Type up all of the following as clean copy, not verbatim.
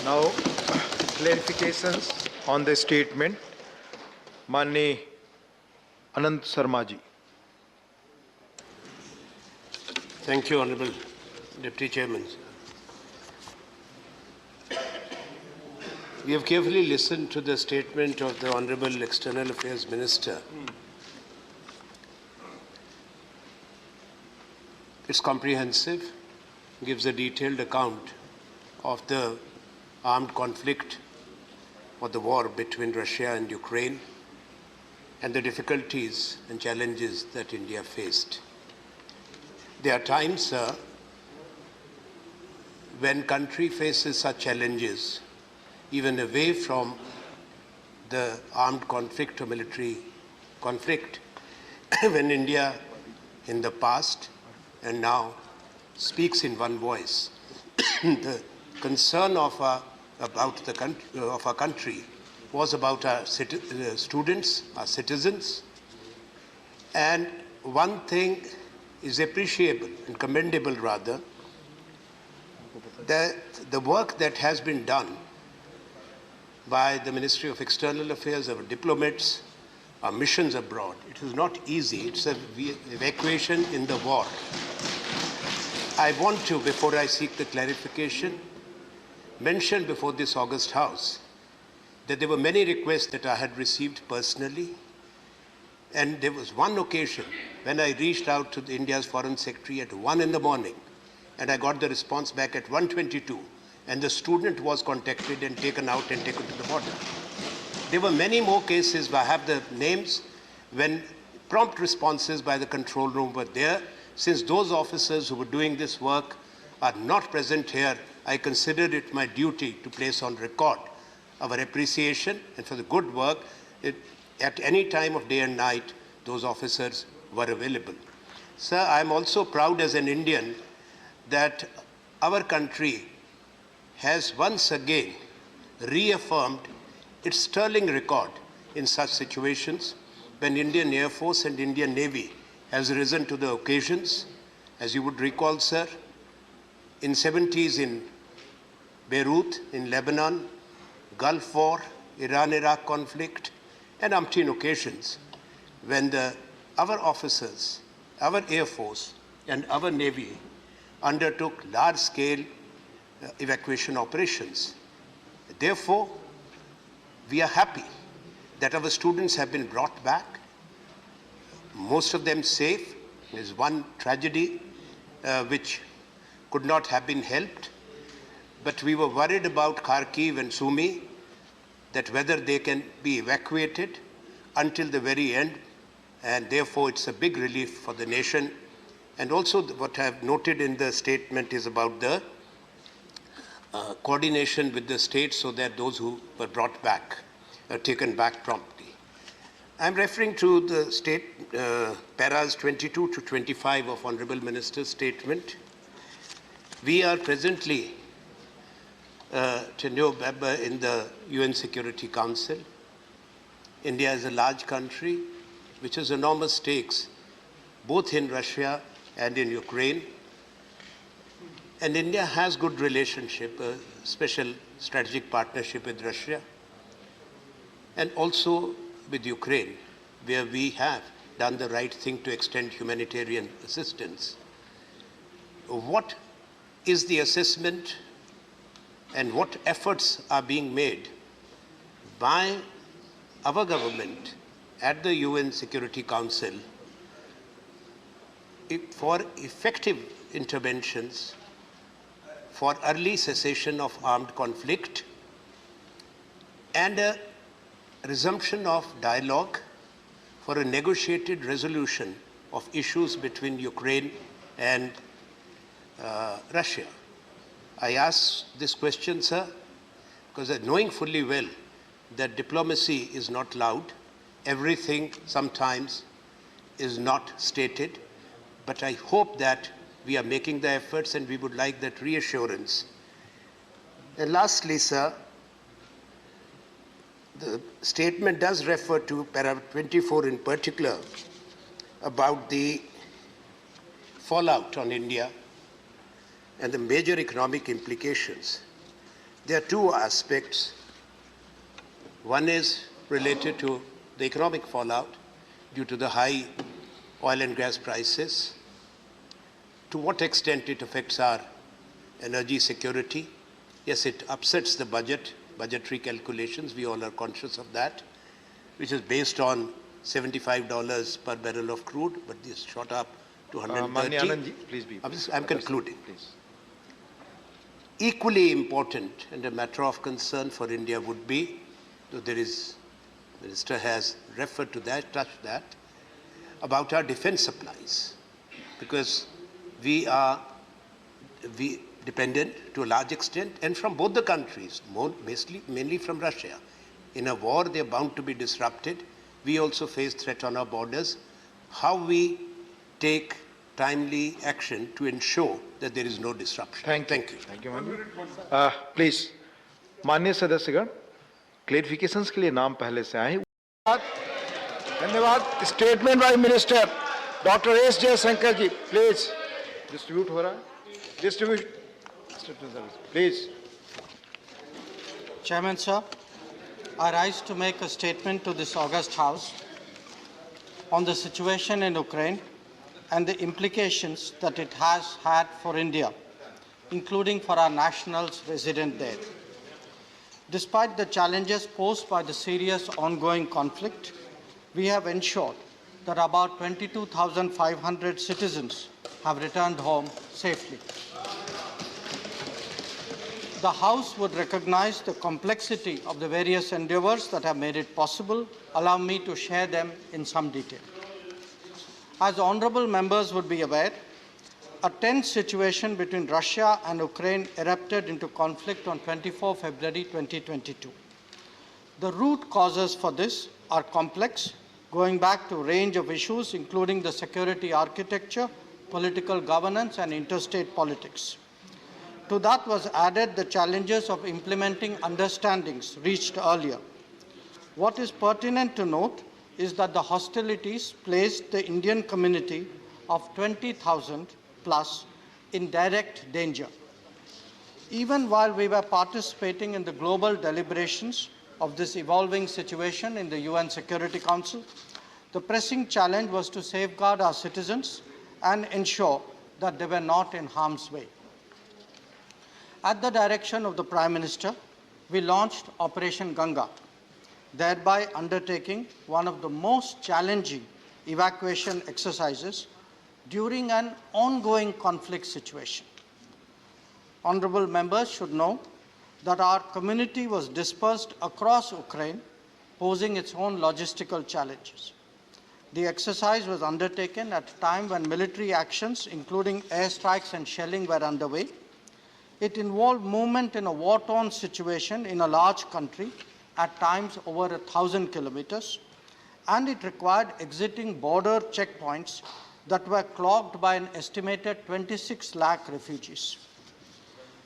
Now, clarifications on the statement. Manni Anand Sharma ji. Thank you, Honorable Deputy Chairman. We have carefully listened to the statement of the Honorable External Affairs Minister. It's comprehensive, gives a detailed account of the armed conflict or the war between Russia and Ukraine and the difficulties and challenges that India faced. There are times, sir, when country faces such challenges, even away from the armed conflict or military conflict, when India in the past and now speaks in one voice. The concern of our country was about our students, our citizens, and one thing is appreciable and commendable rather, that the work that has been done by the Ministry of External Affairs, our diplomats, our missions abroad. It is not easy. It's an evacuation in the war. I want to, before I seek the clarification, mention before this August House that there were many requests that I had received personally, and there was one occasion when I reached out to India's Foreign Secretary at 1 in the morning, and I got the response back at 1:22, and the student was contacted and taken out and taken to the border. There were many more cases, I have the names, when prompt responses by the control room were there. Since those officers who were doing this work are not present here, I considered it my duty to place on record our appreciation and for the good work. At any time of day and night, those officers were available. Sir, I am also proud as an Indian that our country has once again reaffirmed its sterling record in such situations when Indian Air Force and Indian Navy has risen to the occasions. As you would recall, sir, in 70s in Beirut, in Lebanon, Gulf War, Iran-Iraq conflict, and umpteen occasions when our officers, our Air Force, and our Navy undertook large-scale evacuation operations. Therefore, we are happy that our students have been brought back, most of them safe. There's one tragedy which could not have been helped, but we were worried about Kharkiv and Sumy, that whether they can be evacuated until the very end, and therefore it's a big relief for the nation. And also what I have noted in the statement is about the coordination with the states so that those who were brought back are taken back promptly. I'm referring to the state paras 22 to 25 of Honorable Minister's statement. We are presently tenure member in the UN Security Council. India is a large country which has enormous stakes both in Russia and in Ukraine. And India has good relationship, a special strategic partnership with Russia, and also with Ukraine, where we have done the right thing to extend humanitarian assistance. What is the assessment and what efforts are being made by our government at the UN Security Council for effective interventions for early cessation of armed conflict and a resumption of dialogue for a negotiated resolution of issues between Ukraine and Russia? I ask this question, sir, because knowing fully well that diplomacy is not loud, everything sometimes is not stated, but I hope that we are making the efforts and we would like that reassurance. And lastly, sir, the statement does refer to para 24 in particular about the fallout on India and the major economic implications. There are two aspects. One is related to the economic fallout due to the high oil and gas prices. To what extent it affects our energy security? Yes, it upsets the budgetary calculations. We all are conscious of that, which is based on $75 per barrel of crude, but this shot up to 130. Anand ji, please be. I'm concluding. Please. Equally important and a matter of concern for India would be, though the Minister has referred to that, touched that, about our defense supplies, because we are dependent to a large extent, and from both the countries, mainly from Russia. In a war, they are bound to be disrupted. We also face threat on our borders. How we take timely action to ensure that there is no disruption. Thank you. Thank you, माननीय. Please, माननीय सदस्यगण, clarifications के लिए नाम पहले से आए. धन्यवाद. Statement by Minister Dr. S. Jaishankar ji, please. Distribute हो रहा है. Distribute. Please. Chairman, sir, I rise to make a statement to this august House on the situation in Ukraine and the implications that it has had for India, including for our nationals resident there. Despite the challenges posed by the serious ongoing conflict, we have ensured that about 22,500 citizens have returned home safely. The House would recognize the complexity of the various endeavors that have made it possible. Allow me to share them in some detail. As honorable members would be aware, a tense situation between Russia and Ukraine erupted into conflict on 24 February 2022. The root causes for this are complex, going back to a range of issues including the security architecture, political governance, and interstate politics. To that was added the challenges of implementing understandings reached earlier. What is pertinent to note is that the hostilities placed the Indian community of 20,000 plus in direct danger. Even while we were participating in the global deliberations of this evolving situation in the UN Security Council, the pressing challenge was to safeguard our citizens and ensure that they were not in harm's way. At the direction of the Prime Minister, we launched Operation Ganga, thereby undertaking one of the most challenging evacuation exercises during an ongoing conflict situation. Honorable members should know that our community was dispersed across Ukraine, posing its own logistical challenges. The exercise was undertaken at a time when military actions, including airstrikes and shelling, were underway. It involved movement in a war-torn situation in a large country, at times over 1,000 kilometers, and it required exiting border checkpoints that were clogged by an estimated 26 lakh refugees.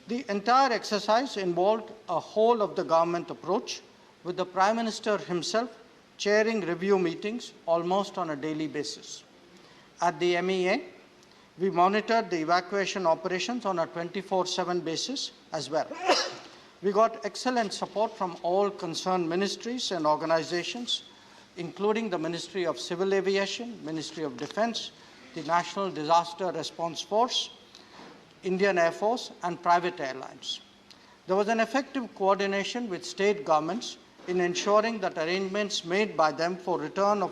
The entire exercise involved a whole of the government approach, with the Prime Minister himself chairing review meetings almost on a daily basis. At the MEA, we monitored the evacuation operations on a 24/7 basis as well. We got excellent support from all concerned ministries and organizations, including the Ministry of Civil Aviation, Ministry of Defense, the National Disaster Response Force, Indian Air Force, and private airlines. There was an effective coordination with state governments in ensuring that arrangements made by them for return of